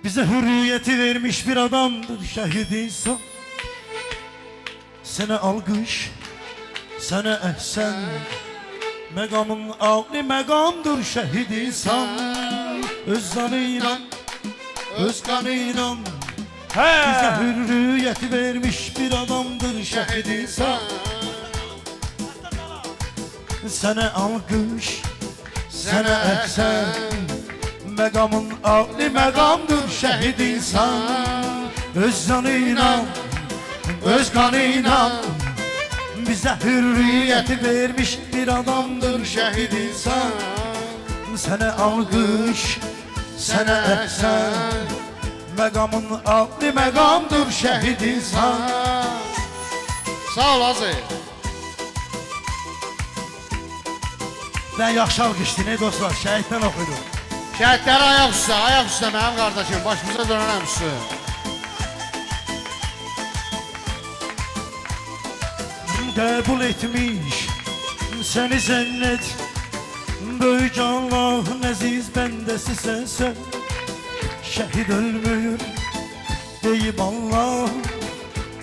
Bize hürriyeti vermiş bir adamdır şehit insan. Sana alkış, sana ehsen. Megamın âli megamdır şehit insan. Öz canıyla, öz kanıyla bize hürriyeti vermiş bir adamdır şehit insan. Sana alkış, sana ehsen. Megamın âli megamdır şehit insan. Öz canıyla, öz kanıyla bize hürriyeti vermiş bir adamdır şehit insan. Sana alkış, sana ehsen. Megamın âli megamdır şehit insan. Sağ ol Azı. Ben yaxşı alkışdı ne dostlar, şehitten okudum. Şəhidləri ayaq üstə mənim qardaşım, başımıza dönərəm üstü. Qəbul etmiş səni cennet. Böyük Allah'ın əziz bəndəsi sənsən. Şəhid ölmür deyib Allah,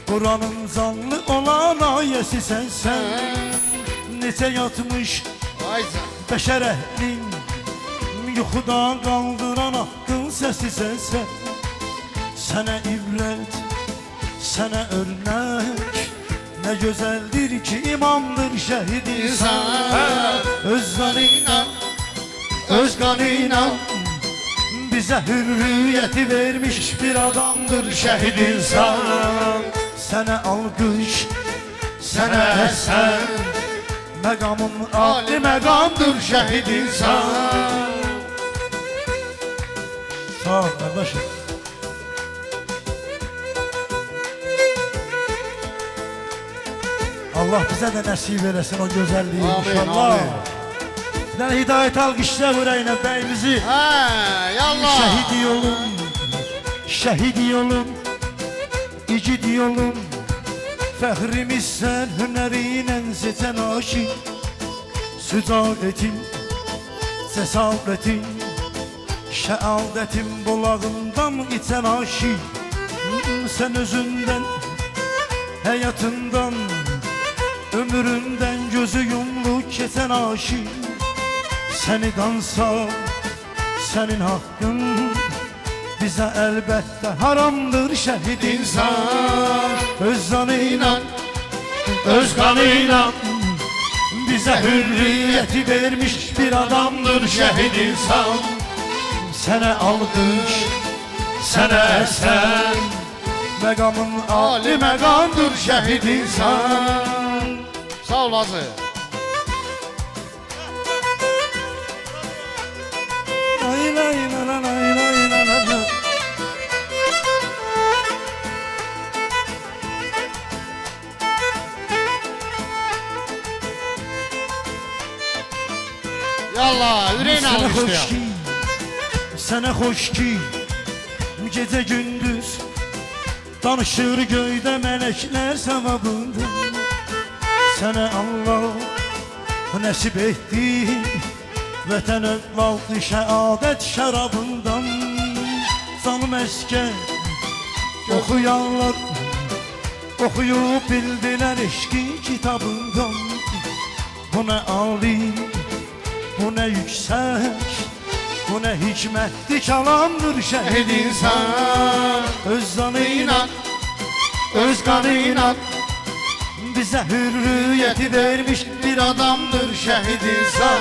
Kur'an'ın canlı olan ayəsi sənsən. Neçə yatmış bəşər əhlin, yuxudan qaldıran haqqın səsi sənsən. Sənə ibrət, sənə örnək, ne güzeldir ki imamdır şehit insan. Öz canıyla, öz kanıyla bize hürriyeti vermiş bir adamdır şehit insan. Sana alkış, sana ehsen. Megamın âli megamdır şehit insan. Sağ ol kardeşim. Allah bize de nasip eylesin o güzelliği inşallah. Bir tane hidayet alkışla burayla beyimizi. Yallah. Şehit yolum, şehit yolum, igid yolum. Fəhrimiz sən hünərinlə seçən aşıq. Sücaətin, cəsarətin, şəhadətin bulağından içən aşıq. Sən özündən, həyatından, ömründən gözü yumlu keçən aşıq. Səni dansa, sənin haqqın bize elbette haramdır şehit insan. Öz canıyla, öz kanıyla bize hürriyeti vermiş bir adamdır şehit insan. Sana alkış, sana esen. Megamın âli megamdır şehit insan. Sağ ol Azı. Lay lay la la lay lay la la la. Yallah, yüreğine Sana hoş alkışlayalım. ki, sana hoş ki, gece gündüz danışır göyde melekler sevabında. Sana Allah nasip etti vətən övladı şəhadət şərabından. Canım əskər oxuyanlar oxuyub bildilər eşqi kitabından. Bu nə ali, bu nə yüksək, bu nə hikmətli kəlamdır şəhid insan. Öz canıyla, öz kanıyla bize hürriyeti vermiş bir adamdır şehit insan.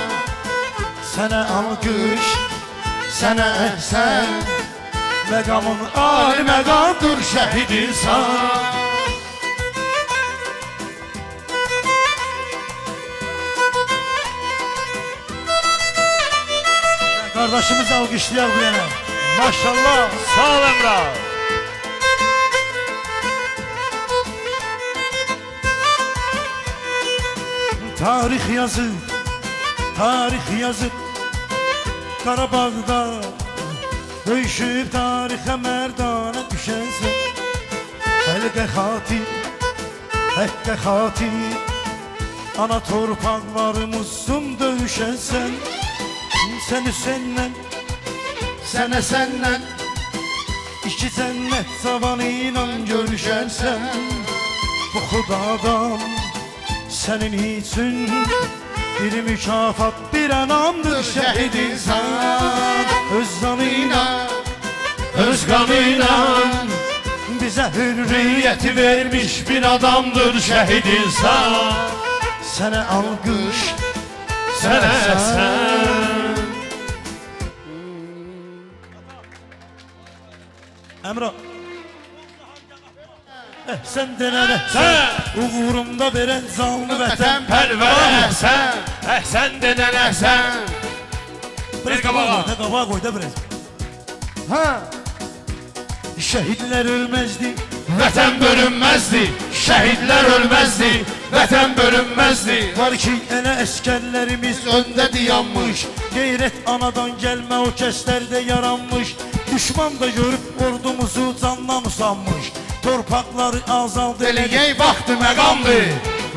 Sana alkış, sana ehsen. Megamın âli megamdır şehit insan. Kardeşimizi alkışlayalım bu yana. Maşallah. Sağ ol Emrah. Tarih yazır, tarih yazır. Qarabağda döyüşüb tarixə mərdana düşənsən. Həqiqə xatir, həqqə xatir. Ana torpaqlarımızın döyüşənsən. Səni səndən, sənə səndən İki cennet zamanıyla görüşersen bu xudadan senin için bir mükafat bir anamdır şehit insan. Öz canıyla öz kanıyla bize hürriyeti vermiş bir adamdır şehit insan. Sana alkış sana sen. Emrah sen denene sen uğrumda veren zanlı vətən Pərvərə sən, sən denənə sən. Biraz qabağa koy da biraz. Ha. Şehitler ölmezdi, Vətən bölünməzdi, şəhidlər ölməzdi, vətən bölünməzdi. var ki ele əskerlerimiz Öndə dayanmış, Gayret anadan gelme o keslerde yaranmış. Düşman da görüp ordumuzu candan usanmış. Torpakları azaldı Deligey vaxtı məqamdır,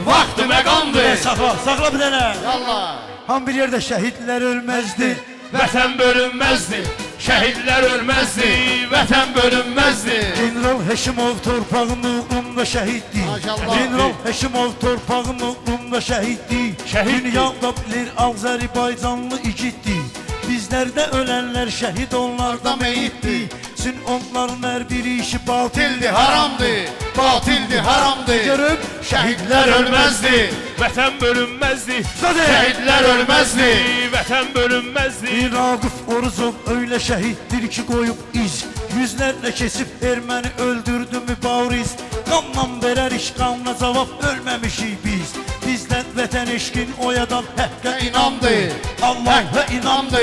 vaxtı məqamdır. Sakla bir tane. Yallah. Han bir yerde şehitler ölmezdi. Vətən bölünməzdi, şəhidlər ölməzdi, vətən bölünməzdi. General Heşimov torpağın uğrunda şehitti. Maşallah. General Heşimov torpağın uğrunda şehitti. Şehitdi. Dünyada bilir Azerbaycanlı igitti. Bizlerde ölenler şehit onlarda meyitti. Sin onların her bir işi batildi Batildi, haramdı, batildi, haramdı. Görüp Şəhidlər ölməzdi, vətən bölünməzdi. Şəhidlər ölməzdi, vətən bölünməzdi. Ragıf Orzov öyle şehittir ki koyup iz. Yüzlerle kesip Ermeni öldürdü mübariz. Kanla verer işkanla cevap ölmemişik biz. Bizden vətən eşkin oyadan həkka inandı. Allah'a inandı.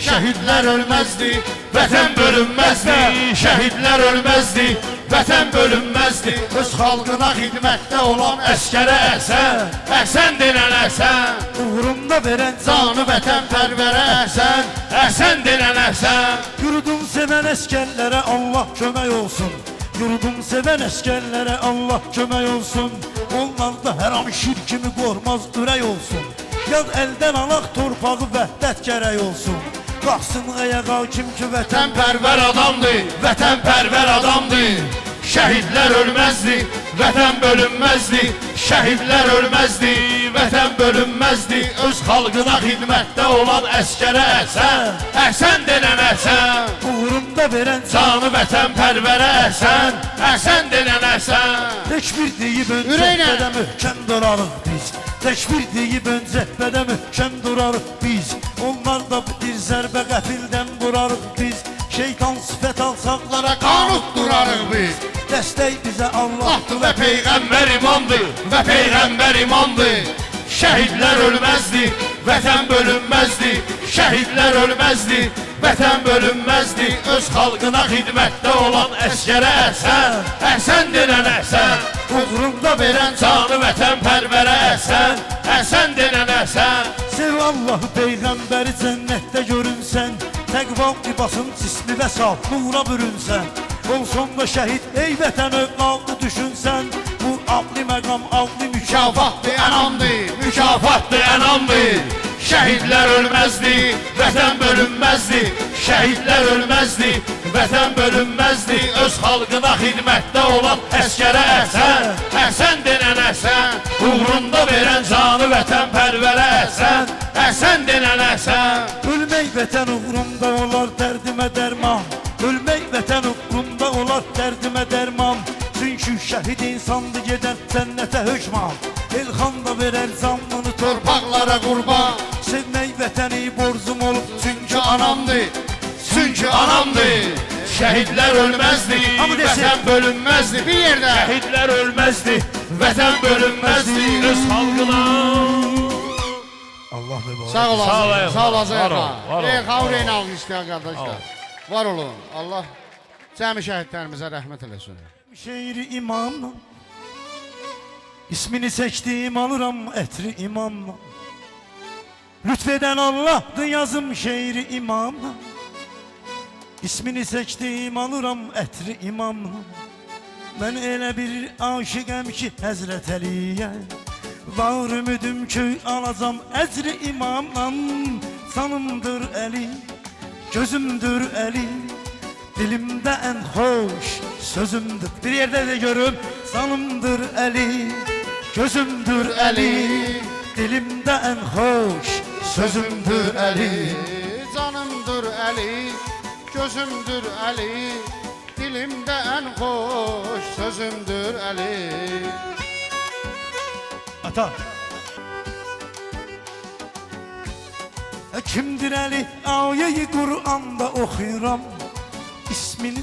Şəhidlər ölməzdi, vətən bölünməzdi. Şəhidlər ölməzdi, vətən bölünməzdi. Öz xalqına xidmətdə olan əskərə əsən, əsən denən əsən. Uğrumda veren Canı vətən pərvərə əsən, əsən denən əsən. Yurdum seven eskerlere Allah kömək olsun. Yurdum seven eskerlere Allah kömək olsun. Onlar da her an şirkimi kormaz ürək olsun. Yad elden alaq torpağı vəhdət gərək olsun. Qalxsın ayağa kim ki vətən Vətənpərvər adamdır, vətənpərvər adamdır. Şəhidlər ölməzdi, vətən bölünməzdi. Şəhidlər ölməzdi, vətən bölünməzdi. Öz xalqına xidmətdə olan əskərə əsən, əsən denən əsən. uğrunda veren Canı vətənpərvərə əsən, əsən denən əsən. Tekbir deyib ön Ürəylə. cəhbədə möhkəm durarıq biz. Tekbir deyib ön cəhbədə möhkəm durarıq biz. Onlar da bir zərbə qəfildən vurarıq biz. Şeytan sifət alsaqlara Qanut durarıq biz. Dəstək bizə Allah Allahdır və Peyğəmbər imandır, və Peyğəmbər imandır. Şəhidlər ölməzdi, vətən bölünməzdi. Şəhidlər ölməzdi, vətən bölünməzdi. Öz xalqına xidmətdə olan əskərə əsən, əsən denən əsən. uğrunda verən Canı vətənpərvərə əsən, əsən denən əsən. Sev Allahı Peyğəmbəri cənnətdə görünsən. Təqva libasın cismi və saf nura bürünsən. Olsun da şəhid ey vətən övladı düşünsən. Bu adli məqam adli mükafat Mükafatdır, ənamdır, mükafatdır, ənamdır. Şəhidlər ölməzdi, vətən bölünməzdi. Şəhidlər ölməzdi, vətən bölünməzdi. Öz xalqına xidmətdə olan əskərə əsən, əsən denən əsən. Uğrunda verən canı vətənpərvərə əsən, əsən denən əsən. Ölmək vətən uğrunda olar dərdimə dərman. Ölmək vətən uğrunda olar dərdimə dərman. Çünki şəhid insandı gedən cənnətə hökman. Elxan da verər canını Torpaqlara qurban, sevmək vətəni borcum olub çünki anamdır, çünki anamdır. Şəhidlər ölməzdi, Hamı desin. vətən bölünməzdi. Bir yerdə. Şəhidlər ölməzdi, vətən bölünməzdi. Öz xalqına. Allah mübarək. Sağ olasın. Sağ olayım. Sağ olasın. Var ol, var ol. Xavreyn alqışlayın qardaşlar. Var olun. Allah cəmi şəhidlərimizə rəhmət eləsin. Şehri imamla İsmini seçtiğim alıram etri imamla. Lütfeden Allah'tı yazım şehri imamla. İsmini seçtiğim alıram etri imamla. Ben elə bir aşıqəm ki Həzrət Əliyə. Var ümidim ki alacam əcri imamla. Sanımdır Əli, gözümdür Əli. Dilimde en hoş sözümdür. Bir yerde de görüm. Zanımdır eli, gözümdür eli. Dilimde en hoş sözümdür eli. Canımdır eli, gözümdür eli. Dilimde en hoş sözümdür eli. Ata. Kimdir eli? Ayet-i Kur'an'da okuyuram. İsmini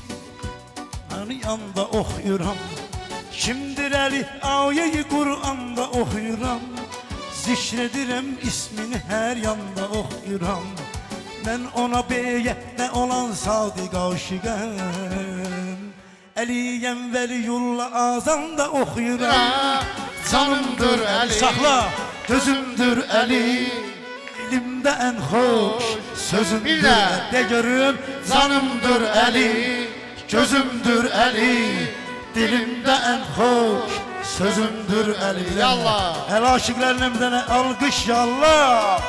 hani yanda okuyuram. Kimdir eli? Ayet-i Kur'an'da okuyuram. Zikredirem ismini her yanda okuyuram. Ben ona beyette olan sadık aşıkım. Eliyem veliyullah azanda okuyuram. Canımdır eli, Sakla gözümdür eli. Dilimde en hoş sözümdür Bir de. de görüm. Canımdır eli, Gözümdür eli. Dilimde en hoş sözümdür eli. Yallah. El aşıkların emdene alkış yallah.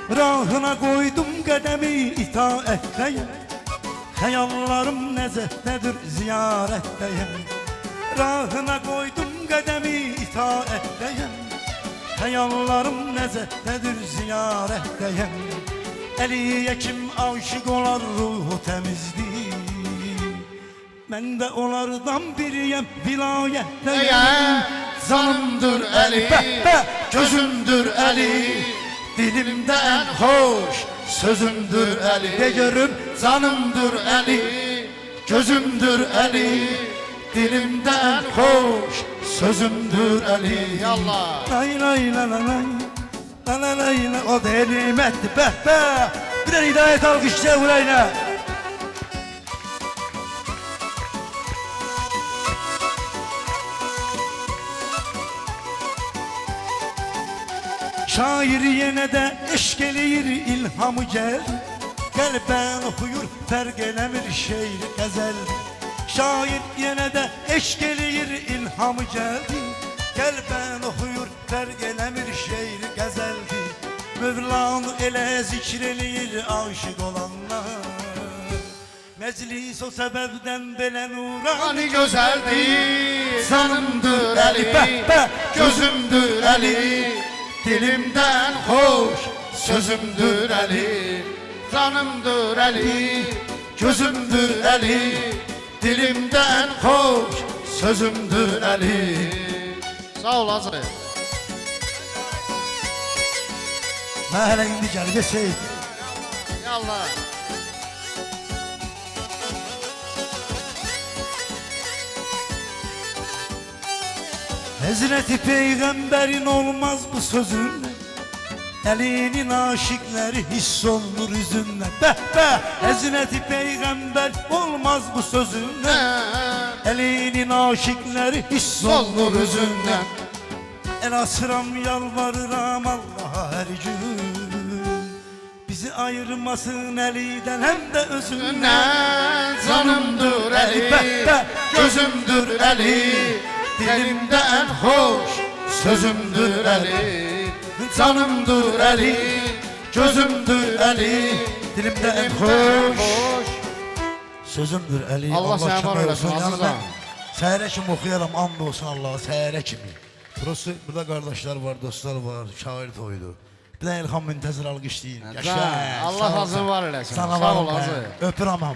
Rahına koydum qədəmi itaətdəyim. Xəyallarım nəzətdədir ziyarətdəyim. Rahına koydum qədəmi itaətdəyim. Xəyallarım nəzətdədir ziyarətdəyim. Əliyə kim aşık olar ruhu təmizdir. Mən də onlardan biriyəm vilayətdəyim. canımdır eli, gözümdür eli. Dilimde en hoş sözümdür eli. De görüm Canımdır eli, gözümdür eli. Dilimde en hoş sözümdür eli. Yallah. Lay lay la la lay. La la lay la. O da elimetti be be. Bir de hidayet alkışla burayla. Şair yenə də eşq eləyir ilhamı gəl. Qəlbən oxuyur fərq eləmir şeir qəzəl. Şair yenə də eşq eləyir ilhamı gəldi. Qəlbən oxuyur fərq eləmir şeir qəzəldi. Mövlanı elə zikr eləyir aşık olanlar. Məclis o səbəbdən belə nurani Hani güzeldir, Canımdır eli, gözümdür eli. Dilimden hoş sözümdür eli, canımdır eli, gözümdür eli. Dilimden hoş sözümdür eli. Sağ ol Azri. Mən hələ indi gəlib desəydim. Yallah. Hazreti Peygamberin olmaz bu sözünle. Elinin aşıkları hiss olur yüzünle. Be be. Hazreti Peygamber olmaz bu sözünle. Elinin aşıkları hiss olur yüzünle. El asıram yalvarıram Allah'a her gün. Bizi ayırmasın eliden hem de özünden. Canımdır eli, gözümdür eli. Dilimde en hoş sözümdür eli, canımdır eli, gözümdür eli. Dilimde en hoş sözümdür eli. Allah sənə var kömək eləsin, olsun. azizəm. Yəni mən səhərə kimi oxuyaram, and olsun Allah'a səhərə kimi. Burası, burada qardaşlar var, dostlar var, şair toyudur. Bir də İlham Müntəzir alqışlayın. Allah razı var eləsin. Sana Sağ ol varım Azri. mən. Öpürəm.